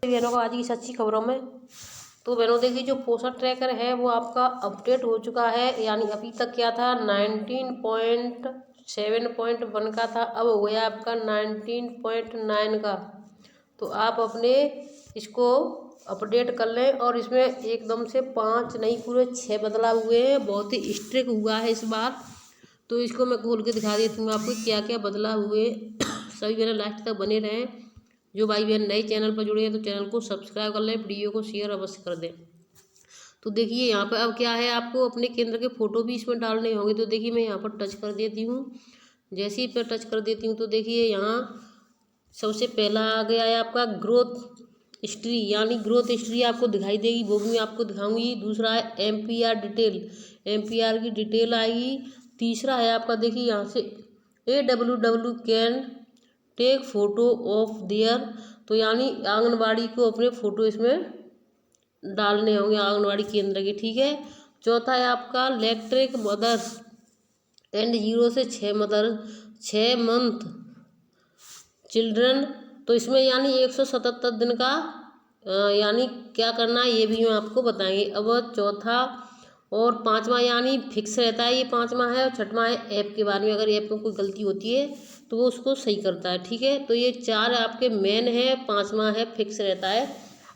बहनों का आज की सच्ची खबरों में तो बहनों देखिए, जो पोषण ट्रैकर है वो आपका अपडेट हो चुका है। यानी अभी तक क्या था 19.7.1 का था, अब हो गया आपका 19.9 का। तो आप अपने इसको अपडेट कर लें। और इसमें एकदम से 5 नहीं पूरे 6 बदलाव हुए हैं, बहुत ही स्ट्रिक्ट हुआ है इस बार। तो इसको मैं खोल के दिखा देती हूँ आपको क्या क्या बदलाव हुए। सभी बहन लास्ट तक बने रहें। जो भाई बहन नए चैनल पर जुड़े हैं तो चैनल को सब्सक्राइब कर लें, वीडियो को शेयर अवश्य कर दें। तो देखिए यहाँ पर अब क्या है, आपको अपने केंद्र के फोटो भी इसमें डालने होंगे। तो देखिए मैं यहाँ पर टच कर देती हूँ। जैसे ही पर टच कर देती हूँ तो देखिए यहाँ सबसे पहला आ गया है आपका ग्रोथ हिस्ट्री। यानी ग्रोथ हिस्ट्री आपको दिखाई देगी, वो भी मैं आपको दिखाऊंगी। दूसरा है MPR डिटेल, MPR की डिटेल आएगी। तीसरा है आपका देखिए यहाँ से AWW can take photo of there. तो यानी आंगनबाड़ी को अपने फोटो इसमें डालने होंगे, आंगनबाड़ी केंद्र के, ठीक है। चौथा है आपका इलेक्ट्रिक मदर एंड 0 से 6 मंथ चिल्ड्रन। तो इसमें यानी 177 दिन का यानी क्या करना है ये भी हम आपको बताएंगे। अब चौथा और पांचवा यानी फिक्स रहता है, ये पांचवा है। और छठवां है ऐप के बारे में, अगर ऐप में कोई गलती होती है तो वो उसको सही करता है, ठीक है। तो ये 4 आपके मेन है, पांचवा है फिक्स रहता है।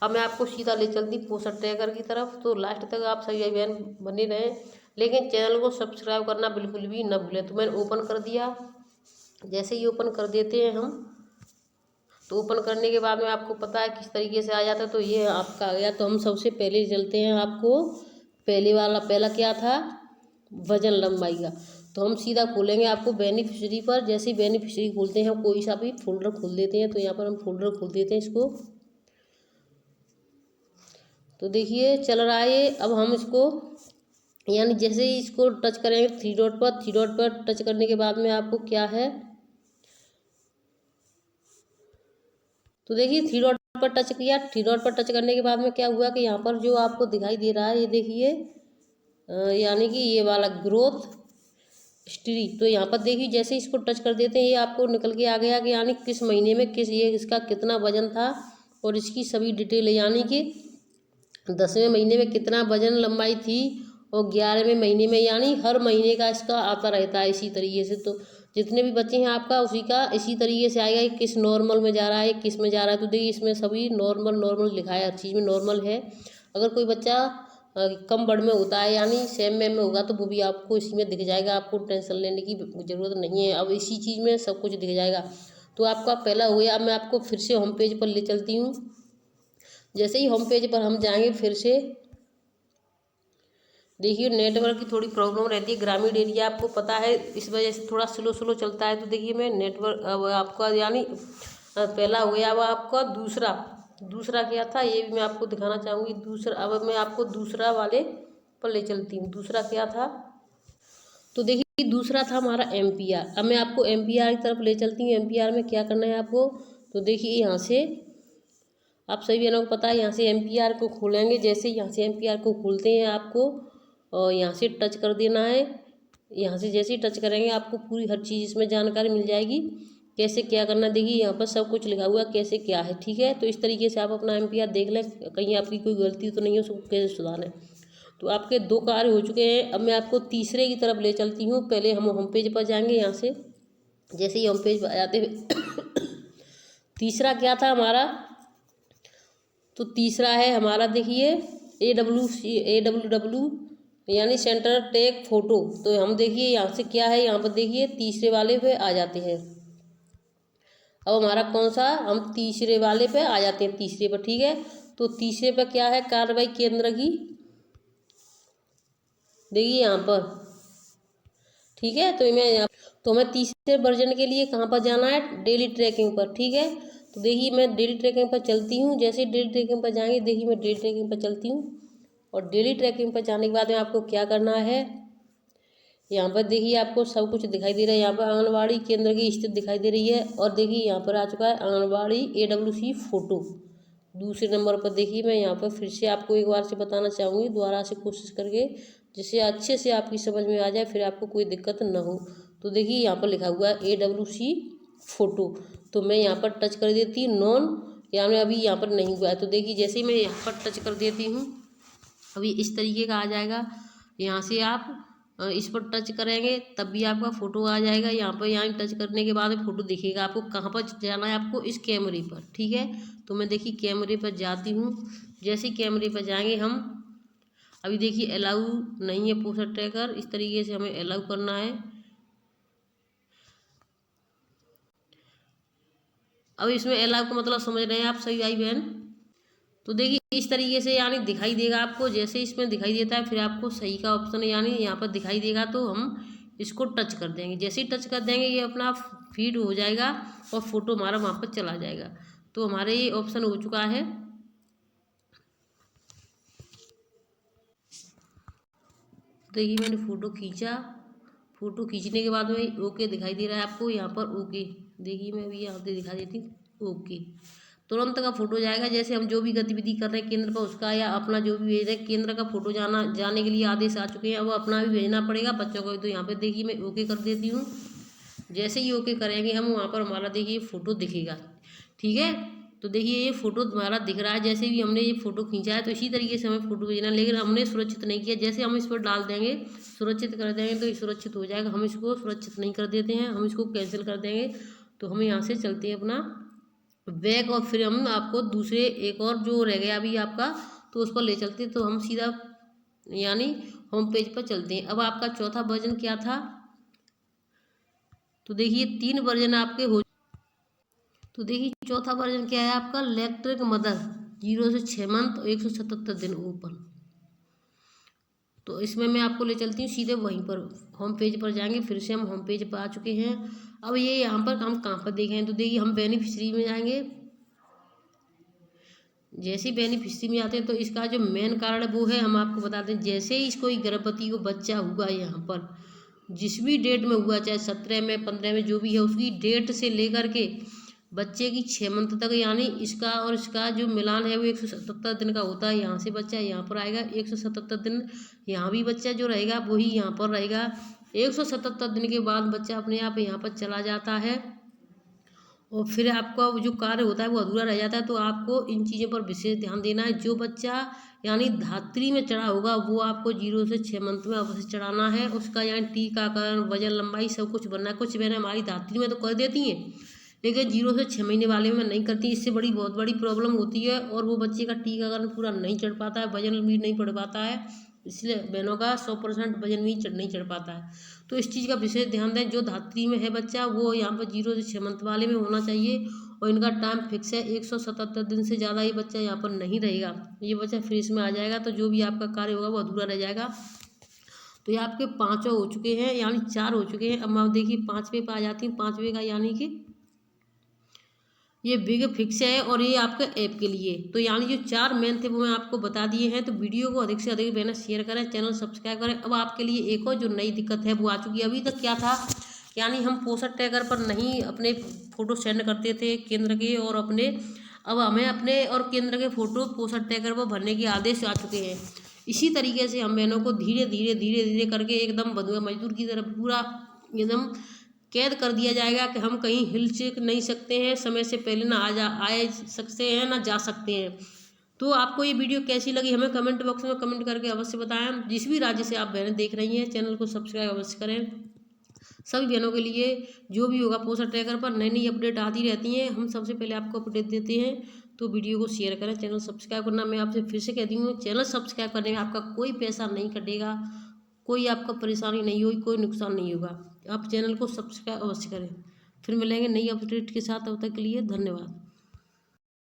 अब मैं आपको सीधा ले चलती पोषण ट्रैकर की तरफ। तो लास्ट तक आप सभी बहन बने रहें, लेकिन चैनल को सब्सक्राइब करना बिल्कुल भी न भूलें। तो मैंने ओपन कर दिया। जैसे ही ओपन कर देते हैं हम, तो ओपन करने के बाद में आपको पता है किस तरीके से आ जाता है। तो ये आपका आ गया। तो हम सबसे पहले चलते हैं, आपको पहला क्या था, वजन लंबाई का। तो हम सीधा खोलेंगे आपको बेनिफिशियरी पर। जैसे ही बेनिफिशियरी खोलते हैं, हम कोई सा भी फोल्डर खोल देते हैं। तो यहाँ पर हम फोल्डर खोल देते हैं इसको। तो देखिए चल रहा है ये। अब हम इसको यानी जैसे ही इसको टच करेंगे थ्री डॉट पर टच करने के बाद में आपको क्या है, तो देखिए थ्री डॉट पर टच किया। थ्री डॉट पर टच करने के बाद में क्या हुआ कि यहाँ पर जो आपको दिखाई दे रहा है ये देखिए, यानी कि ये वाला ग्रोथ हिस्ट्री। तो यहाँ पर देखिए जैसे इसको टच कर देते हैं, ये आपको निकल के आ गया कि यानी किस महीने में ये इसका कितना वजन था और इसकी सभी डिटेल। यानी कि 10वें महीने में कितना वजन लंबाई थी और 11वें महीने में, यानी हर महीने का इसका आता रहता है इसी तरीके से। तो जितने भी बच्चे हैं आपका उसी का इसी तरीके से आएगा कि किस नॉर्मल में जा रहा है, किस में जा रहा है। तो देखिए इसमें सभी नॉर्मल लिखा है, हर चीज़ में नॉर्मल है। अगर कोई बच्चा कम बड़ में होता है यानी सेम में होगा तो वो भी आपको इसी में दिख जाएगा, आपको टेंशन लेने की ज़रूरत नहीं है। अब इसी चीज़ में सब कुछ दिख जाएगा। तो आपका पहला हो गया। अब मैं आपको फिर से होम पेज पर ले चलती हूँ। जैसे ही होम पेज पर हम जाएंगे, फिर से देखिए नेटवर्क की थोड़ी प्रॉब्लम रहती है, ग्रामीण एरिया आपको पता है, इस वजह से थोड़ा स्लो चलता है। तो देखिए मैं नेटवर्क अब आपका यानी पहला हो गया। अब आपका दूसरा क्या था ये भी मैं आपको दिखाना चाहूँगी। अब मैं आपको दूसरा वाले पर ले चलती हूँ। दूसरा क्या था, तो देखिए दूसरा था हमारा MPR। अब मैं आपको MPR की तरफ ले चलती हूँ। MPR में क्या करना है आपको, तो देखिए यहाँ से आप सभी बहनों को पता है, यहाँ से MPR को खोलेंगे। जैसे यहाँ से MPR को खोलते हैं आपको और यहाँ से टच कर देना है। यहाँ से जैसे ही टच करेंगे आपको पूरी हर चीज़ इसमें जानकारी मिल जाएगी, कैसे क्या करना। देखिए यहाँ पर सब कुछ लिखा हुआ है कैसे क्या है, ठीक है। तो इस तरीके से आप अपना MPR देख लें, कहीं आपकी कोई गलती तो नहीं है, उसको कैसे सुधारें। तो आपके 2 कार्य हो चुके हैं। अब मैं आपको तीसरे की तरफ ले चलती हूँ। पहले हम होम पेज पर जाएंगे। यहाँ से जैसे ही होम पेज पर आते हुए तीसरा क्या था हमारा, तो तीसरा है हमारा देखिए AWW यानी सेंटर टेक फोटो। तो हम देखिए यहाँ से क्या है, यहाँ पर देखिए तीसरे वाले पे आ जाते हैं। अब हमारा कौन सा, हम तीसरे वाले पे आ जाते हैं, तीसरे पर, ठीक है। तो तीसरे पर क्या है, कार्रवाई केंद्र की, देखिए यहाँ पर, ठीक है। तो हमें तीसरे वर्जन के लिए कहाँ पर जाना है, डेली ट्रैकिंग पर, ठीक है। तो देखिए मैं डेली ट्रैकिंग पर चलती हूँ। जैसे डेली ट्रैकिंग पर जाएंगे, देखिए मैं डेली ट्रैकिंग पर चलती हूँ। और डेली ट्रैकिंग पर जाने के बाद में आपको क्या करना है, यहाँ पर देखिए आपको सब कुछ दिखाई दे रहा है। यहाँ पर आंगनबाड़ी केंद्र की स्थिति दिखाई दे रही है। और देखिए यहाँ पर आ चुका है आंगनबाड़ी AWC फोटो दूसरे नंबर पर। देखिए मैं यहाँ पर फिर से आपको एक बार से बताना चाहूँगी, दोबारा से कोशिश करके, जिससे अच्छे से आपकी समझ में आ जाए, फिर आपको कोई दिक्कत ना हो। तो देखिए यहाँ पर लिखा हुआ है AWC फोटो। तो मैं यहाँ पर टच कर देती हूँ नॉन, यानी अभी यहाँ पर नहीं हुआ है। तो देखिए जैसे ही मैं यहाँ पर टच कर देती हूँ अभी इस तरीके का आ जाएगा। यहाँ से आप इस पर टच करेंगे तब भी आपका फ़ोटो आ जाएगा। यहाँ टच करने के बाद फ़ोटो दिखेगा। आपको कहाँ पर जाना है, आपको इस कैमरे पर, ठीक है। तो मैं देखिए कैमरे पर जाती हूँ। जैसे ही कैमरे पर जाएंगे हम, अभी देखिए अलाउ नहीं है पोस्टर ट्रैकर, इस तरीके से हमें अलाउ करना है। अब इसमें अलाउ का मतलब समझ रहे हैं आप सभी भाई बहन। तो देखिए इस तरीके से यानी दिखाई देगा आपको। जैसे इसमें दिखाई देता है फिर आपको सही का ऑप्शन यानी यहाँ पर दिखाई देगा, तो हम इसको टच कर देंगे। जैसे ही टच कर देंगे ये अपना फीड हो जाएगा और फोटो हमारा वहाँ पर चला जाएगा। तो हमारे ये ऑप्शन हो चुका है। देखिए मैंने फ़ोटो खींचा, फ़ोटो खींचने के बाद में ओके दिखाई दे रहा है आपको यहाँ पर ओके। देखिए मैं अभी यहाँ पे दिखा देती हूँ ओके, तुरंत का फोटो जाएगा। जैसे हम जो भी गतिविधि कर रहे हैं केंद्र पर उसका या अपना जो भी भेज रहे हैं केंद्र का फोटो जाने के लिए आदेश आ चुके हैं। अब अपना भी भेजना पड़ेगा बच्चों को। तो यहाँ पे देखिए मैं ओके कर देती हूँ। जैसे ही ओके करेंगे हम वहाँ पर हमारा देखिए फ़ोटो दिखेगा, ठीक है। तो देखिए ये फ़ोटो हमारा दिख रहा है। जैसे भी हमने ये फ़ोटो खींचा है तो इसी तरीके से हमें फ़ोटो भेजना, लेकिन हमने सुरक्षित नहीं किया। जैसे हम इस पर डाल देंगे सुरक्षित कर देंगे तो ये सुरक्षित हो जाएगा। हम इसको सुरक्षित नहीं कर देते हैं, हम इसको कैंसिल कर देंगे। तो हम यहाँ से चलते हैं अपना बैक और फिर हम आपको दूसरे एक और जो रह गया अभी आपका तो उस पर ले चलते हैं। तो हम सीधा यानी होम पेज पर चलते हैं। अब आपका चौथा वर्जन क्या था, तो देखिए 3 वर्जन आपके हो। तो देखिए चौथा वर्जन क्या है आपका, इलेक्ट्रिक मदर 0 से 6 मंथ और 177 दिन ओपन। तो इसमें मैं आपको ले चलती हूँ सीधे वहीं पर होम पेज पर जाएंगे। फिर से हम होम पेज पर आ चुके हैं। अब ये यहाँ पर हम कहाँ पर देखें, तो देखिए हम बेनिफिशरी में जाएंगे। जैसे ही बेनिफिशरी में आते हैं तो इसका जो मेन कारण वो है हम आपको बताते हैं। जैसे ही कोई गर्भवती को बच्चा हुआ यहाँ पर जिस भी डेट में हुआ, चाहे 17 में 15 में जो भी है, उसकी डेट से लेकर के बच्चे की 6 मंथ तक यानी इसका और इसका जो मिलान है वो 177 दिन का होता है। यहाँ से बच्चा यहाँ पर आएगा 177 दिन, यहाँ भी बच्चा जो रहेगा वही यहाँ पर रहेगा। 177 दिन के बाद बच्चा अपने आप यहाँ पर चला जाता है और फिर आपका जो कार्य होता है वो अधूरा रह जाता है। तो आपको इन चीज़ों पर विशेष ध्यान देना है। जो बच्चा यानी धात्री में चढ़ा होगा वो आपको 0 से 6 मंथ में अवश्य चढ़ाना है। उसका यानी टीकाकरण, वजन, लंबाई सब कुछ बनना है। कुछ बहनें हमारी धात्री में तो कर देती हैं लेकिन 0 से 6 महीने वाले में नहीं करती। इससे बहुत बड़ी प्रॉब्लम होती है और वो बच्चे का टीकाकरण पूरा नहीं चढ़ पाता है, वजन भी नहीं बढ़ पाता है। इसलिए बहनों का 100% वजन भी नहीं चढ़ पाता है। तो इस चीज़ का विशेष ध्यान दें। जो धात्री में है बच्चा वो यहाँ पर 0 से 6 मंथ वाले में होना चाहिए और इनका टाइम फिक्स है। 177 दिन से ज़्यादा ये बच्चा यहाँ पर नहीं रहेगा। ये बच्चा फिर इसमें आ जाएगा तो जो भी आपका कार्य होगा वो अधूरा रह जाएगा। तो ये आपके 5 हो चुके हैं यानी 4 हो चुके हैं। अब मैं देखिए 5वें पे आ जाती हूँ। 5वें का यानी कि ये बिग फिक्स है और ये आपका ऐप के लिए। तो यानी जो 4 मेन थे वो मैं आपको बता दिए हैं। तो वीडियो को अधिक से अधिक बहना शेयर करें, चैनल सब्सक्राइब करें। अब आपके लिए एक और जो नई दिक्कत है वो आ चुकी है। अभी तक क्या था यानी हम पोस्टर ट्रैकर पर नहीं अपने फ़ोटो सेंड करते थे केंद्र के और अपने, अब हमें अपने और केंद्र के फ़ोटो पोस्टर ट्रैकर पर भरने के आदेश आ चुके हैं। इसी तरीके से हम बहनों को धीरे धीरे करके एकदम बंधुआ मजदूर की तरह पूरा एकदम कैद कर दिया जाएगा कि हम कहीं हिल चिक नहीं सकते हैं, समय से पहले ना आए सकते हैं ना जा सकते हैं। तो आपको ये वीडियो कैसी लगी हमें कमेंट बॉक्स में कमेंट करके अवश्य बताएं। जिस भी राज्य से आप बहनें देख रही हैं चैनल को सब्सक्राइब अवश्य करें। सभी बहनों के लिए जो भी होगा पोस्टर ट्रैकर पर नई नई अपडेट आती रहती हैं, हम सबसे पहले आपको अपडेट देते हैं। तो वीडियो को शेयर करें, चैनल सब्सक्राइब करना मैं आपसे फिर से कहती हूँ। चैनल सब्सक्राइब करने में आपका कोई पैसा नहीं कटेगा, कोई आपका परेशानी नहीं होगी, कोई नुकसान नहीं होगा। आप चैनल को सब्सक्राइब अवश्य करें। फिर मिलेंगे नई अपडेट के साथ, तब तक के लिए धन्यवाद।